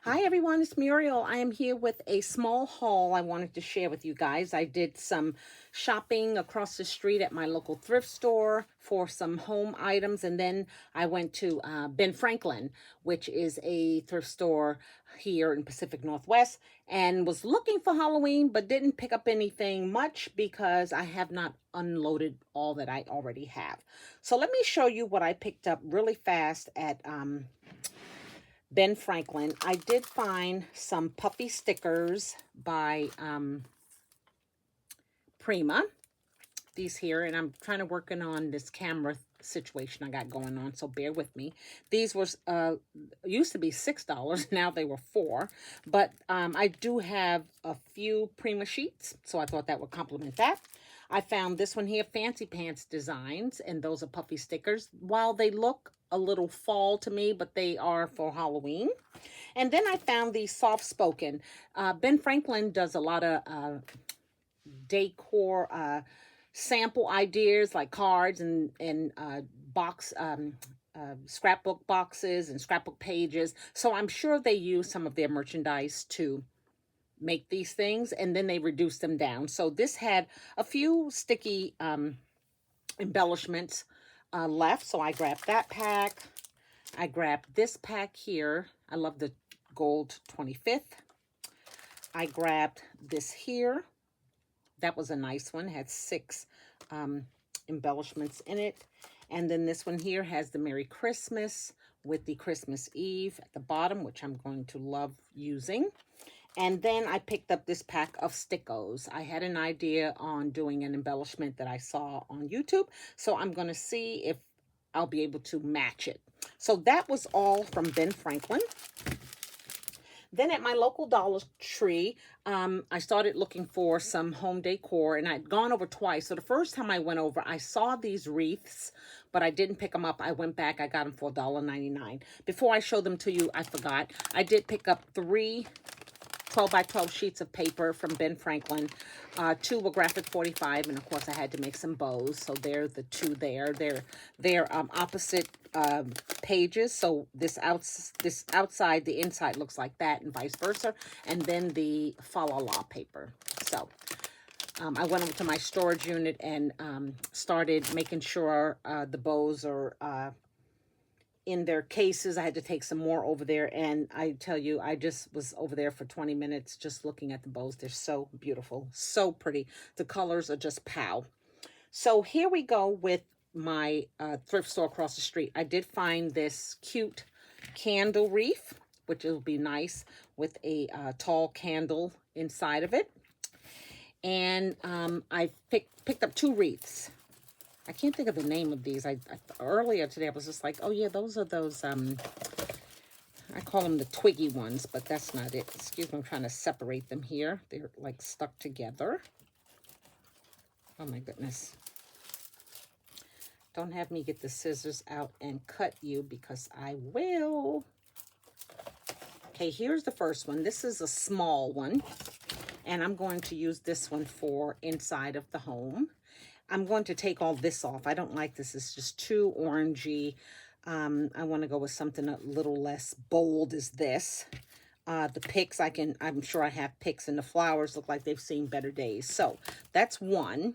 Hi everyone, it's Muriel. I am here with a small haul I wanted to share with you guys. I did some shopping across the street at my local thrift store for some home items, and then I went to Ben Franklin, which is a thrift store here in Pacific Northwest, and was looking for Halloween but didn't pick up anything much because I have not unloaded all that I already have. So let me show you what I picked up really fast at Ben Franklin. I did find some puffy stickers by Prima. These here, and I'm trying to working on this camera situation I got going on, so bear with me. These was used to be $6, now they were $4, but I do have a few Prima sheets, so I thought that would complement that. I found this one here, Fancy Pants Designs, and those are puffy stickers. While they look a little fall to me, but they are for Halloween. And then I found these soft spoken. Ben Franklin does a lot of decor sample ideas like cards and scrapbook boxes and scrapbook pages. So I'm sure they use some of their merchandise to make these things, and then they reduce them down. So this had a few sticky embellishments left, so I grabbed that pack. I grabbed this pack here. I love the gold 25th. I grabbed this here. That was a nice one. Had 6 embellishments in it. And then this one here has the Merry Christmas with the Christmas Eve at the bottom, which I'm going to love using. And then I picked up this pack of stickos. I had an idea on doing an embellishment that I saw on YouTube, so I'm going to see if I'll be able to match it. So that was all from Ben Franklin. Then at my local Dollar Tree, I started looking for some home decor, and I'd gone over twice. So the first time I went over, I saw these wreaths, but I didn't pick them up. I went back. I got them for $1.99. Before I show them to you, I forgot. I did pick up 3 12 by 12 sheets of paper from Ben Franklin. 2 were graphic 45, and of course I had to make some bows. So they're the 2 there. They're opposite pages. So this outside, the inside looks like that, and vice versa. And then the fa la la paper. So I went over to my storage unit and started making sure the bows are in their cases. I had to take some more over there, and I tell you, I just was over there for 20 minutes just looking at the bows. They're so beautiful, so pretty. The colors are just pow. So here we go with my thrift store across the street. I did find this cute candle wreath, which will be nice with a tall candle inside of it. And I picked up 2 wreaths. I can't think of the name of these. Earlier today I was just like, oh yeah, those are those, I call them the twiggy ones, but that's not it. Excuse me, I'm trying to separate them here. They're like stuck together. Oh my goodness. Don't have me get the scissors out and cut you, because I will. Okay, here's the first one. This is a small one, and I'm going to use this one for inside of the home. I'm going to take all this off. I don't like this. It's just too orangey. I want to go with something a little less bold as this. The picks, I'm sure I have picks, and the flowers look like they've seen better days. So that's one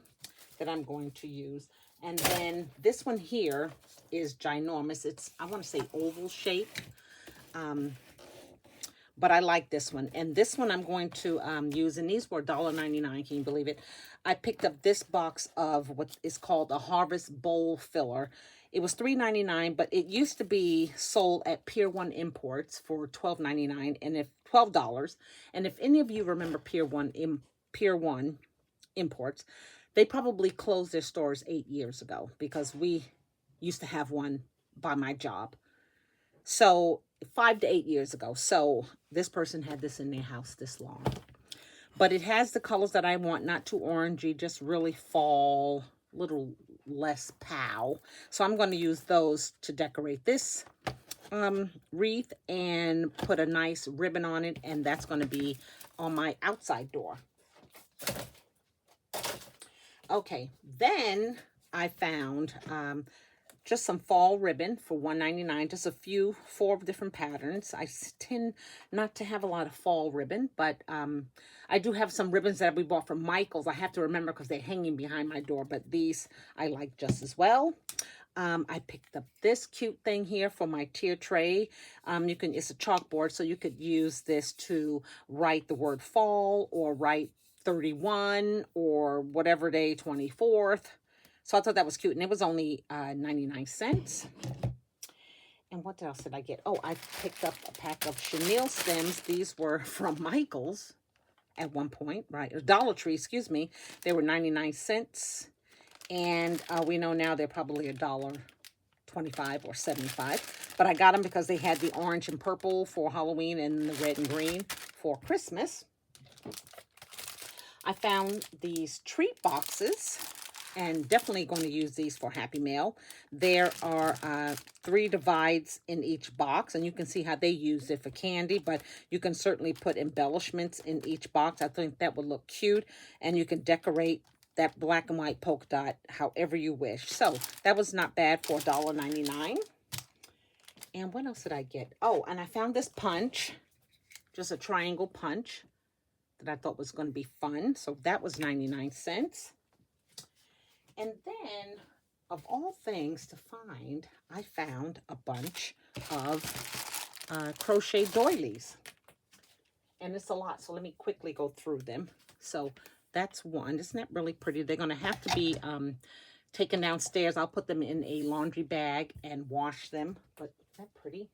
that I'm going to use. And then this one here is ginormous. It's, I want to say, oval shaped. But I like this one. And this one I'm going to use, and these were $1.99, can you believe it? I picked up this box of what is called a Harvest Bowl Filler. It was $3.99, but it used to be sold at Pier 1 Imports for $12.99, and if $12. And if any of you remember Pier 1 Imports, they probably closed their stores 8 years ago, because we used to have one by my job. So 5 to 8 years ago. So this person had this in their house this long. But it has the colors that I want, not too orangey, just really fall, little less pow. So I'm going to use those to decorate this wreath and put a nice ribbon on it, and that's going to be on my outside door. Okay, then I found just some fall ribbon for $1.99. Just a few, 4 different patterns. I tend not to have a lot of fall ribbon, but I do have some ribbons that we bought from Michael's. I have to remember because they're hanging behind my door, but these I like just as well. I picked up this cute thing here for my tier tray. It's a chalkboard, so you could use this to write the word fall or write 31 or whatever day, 24th. So I thought that was cute, and it was only 99 cents. And what else did I get? Oh, I picked up a pack of chenille stems. These were from Michael's at one point, right? Dollar Tree, excuse me. They were 99 cents. And we know now they're probably $1.25 or 75. But I got them because they had the orange and purple for Halloween and the red and green for Christmas. I found these treat boxes. And definitely going to use these for Happy Mail. There are 3 divides in each box, and you can see how they use it for candy, but you can certainly put embellishments in each box. I think that would look cute, and you can decorate that black and white polka dot however you wish. So that was not bad for $1.99. And what else did I get? Oh, and I found this punch, just a triangle punch that I thought was going to be fun. So that was 99 cents. And then, of all things to find, I found a bunch of crochet doilies. And it's a lot, so let me quickly go through them. So that's one. Isn't that really pretty? They're going to have to be taken downstairs. I'll put them in a laundry bag and wash them. But isn't that pretty?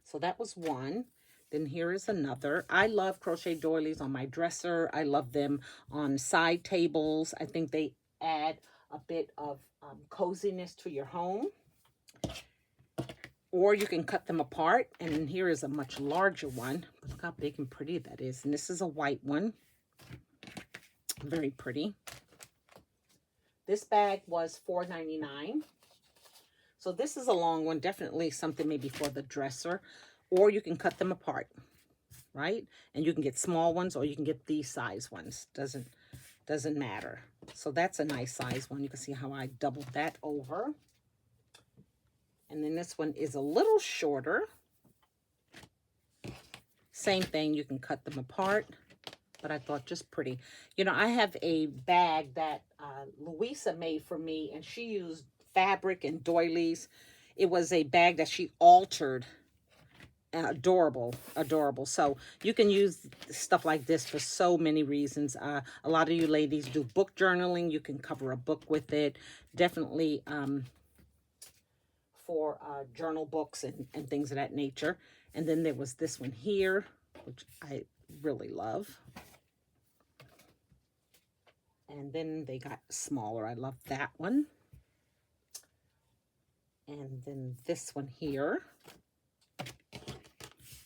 So that was one. Then here is another. I love crochet doilies on my dresser. I love them on side tables. I think they add a bit of coziness to your home. Or you can cut them apart. And here is a much larger one. Look how big and pretty that is. And this is a white one. Very pretty. This bag was $4.99. So this is a long one. Definitely something maybe for the dresser. Or you can cut them apart, right? And you can get small ones or you can get these size ones. Doesn't matter. So that's a nice size one. You can see how I doubled that over. And then this one is a little shorter. Same thing, you can cut them apart. But I thought just pretty. You know, I have a bag that Louisa made for me, and she used fabric and doilies. It was a bag that she altered. Adorable. So you can use stuff like this for so many reasons. A lot of you ladies do book journaling. You can cover a book with it. Definitely for journal books and things of that nature. And then there was this one here, which I really love. And then they got smaller. I love that one. And then this one here.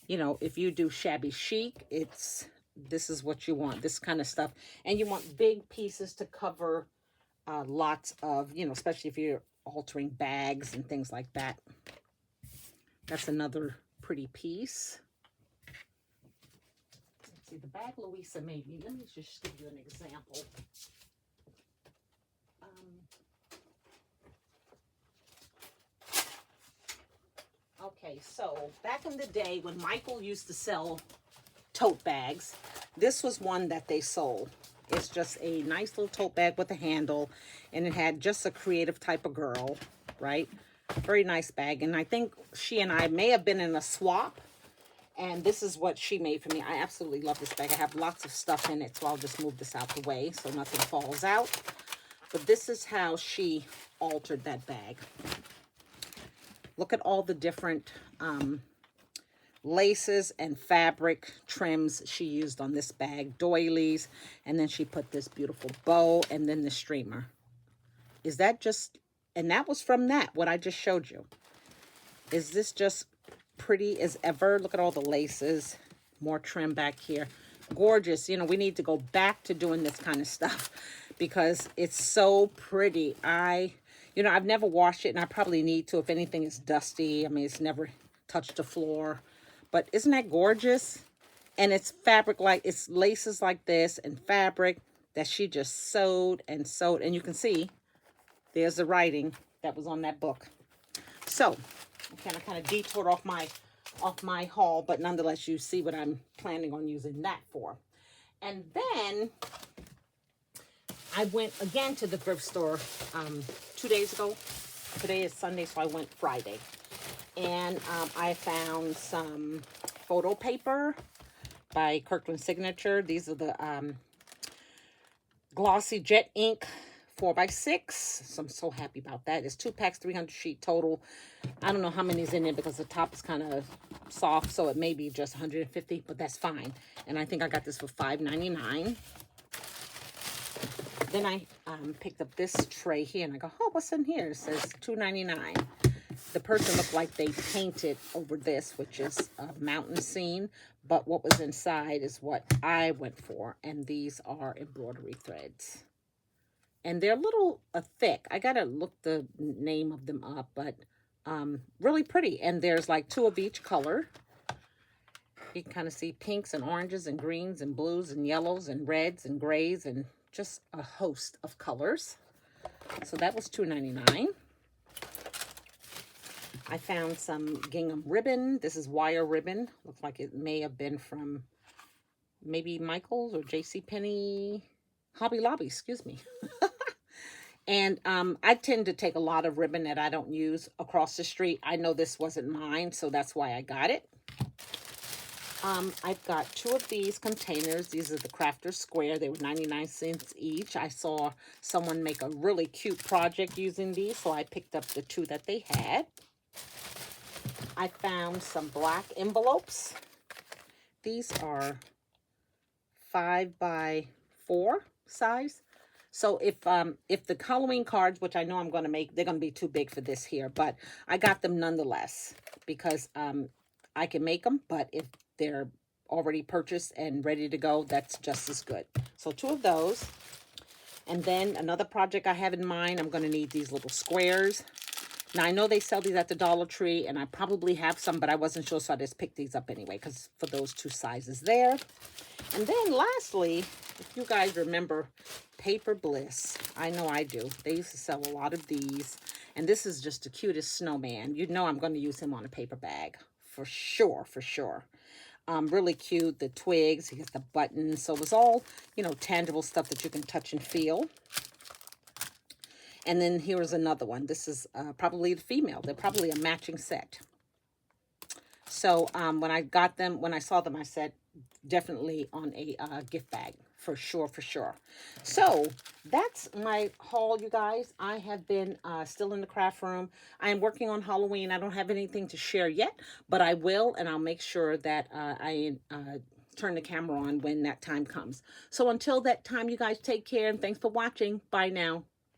You know, if you do shabby chic, this is what you want, this kind of stuff. And you want big pieces to cover lots of, you know, especially if you're altering bags and things like that. That's another pretty piece. Let's see, the bag Louisa made me. Let me just give you an example. Okay, so back in the day when Michael used to sell tote bags, this was one that they sold. It's just a nice little tote bag with a handle, and it had just a creative type of girl, right? Very nice bag, and I think she and I may have been in a swap, and this is what she made for me. I absolutely love this bag. I have lots of stuff in it, so I'll just move this out the way so nothing falls out. But this is how she altered that bag. Look at all the different laces and fabric trims she used on this bag, doilies, and then she put this beautiful bow and then the streamer. Is that just, and that was from what I just showed you. Is this just pretty as ever? Look at all the laces, more trim back here. Gorgeous. You know, we need to go back to doing this kind of stuff because it's so pretty. You know, I've never washed it, and I probably need to. If anything, it's dusty. I mean, it's never touched the floor. But isn't that gorgeous? And it's fabric it's laces like this and fabric that she just sewed and sewed. And you can see, there's the writing. that was on that book. So, I kind of detoured off my haul, but nonetheless, you see what I'm planning on using that for. And then I went again to the thrift store 2 days ago. Today is Sunday, so I went Friday. And I found some photo paper by Kirkland Signature. These are the glossy jet ink 4x6. So I'm so happy about that. It's 2 packs, 300 sheet total. I don't know how many is in there because the top is kind of soft, so it may be just 150, but that's fine. And I think I got this for $5.99. Then I picked up this tray here, and I go, oh, what's in here? It says $2.99. The person looked like they painted over this, which is a mountain scene, but what was inside is what I went for, and these are embroidery threads. And they're a little thick. I gotta look the name of them up, but really pretty. And there's like 2 of each color. You can kind of see pinks and oranges and greens and blues and yellows and reds and grays and just a host of colors. So that was $2.99. I found some gingham ribbon. This is wire ribbon. Looks like it may have been from maybe Michael's or JCPenney, Hobby Lobby, excuse me. And I tend to take a lot of ribbon that I don't use across the street. I know this wasn't mine, so that's why I got it. I've got 2 of these containers. These are the Crafter Square. They were 99 cents each. I saw someone make a really cute project using these, so I picked up the 2 that they had. I found some black envelopes. These are 5x4 size. So if the Halloween cards, which I know I'm going to make, they're going to be too big for this here, but I got them nonetheless because I can make them, but if they're already purchased and ready to go, that's just as good. So 2 of those. And then another project I have in mind, I'm going to need these little squares. Now, I know they sell these at the Dollar Tree, and I probably have some, but I wasn't sure, so I just picked these up anyway, because for those 2 sizes there. And then lastly, if you guys remember Paper Bliss, I know I do. They used to sell a lot of these, and this is just the cutest snowman. You know I'm going to use him on a paper bag, for sure, for sure. Really cute, the twigs, he has the buttons, so it was all, you know, tangible stuff that you can touch and feel. And then here's another one. This is probably the female. They're probably a matching set. So when I got them, when I saw them, I said definitely on a gift bag. For sure, for sure. So that's my haul, you guys. I have been still in the craft room. I am working on Halloween. I don't have anything to share yet, but I will, and I'll make sure that I turn the camera on when that time comes. So until that time, you guys take care, and thanks for watching. Bye now.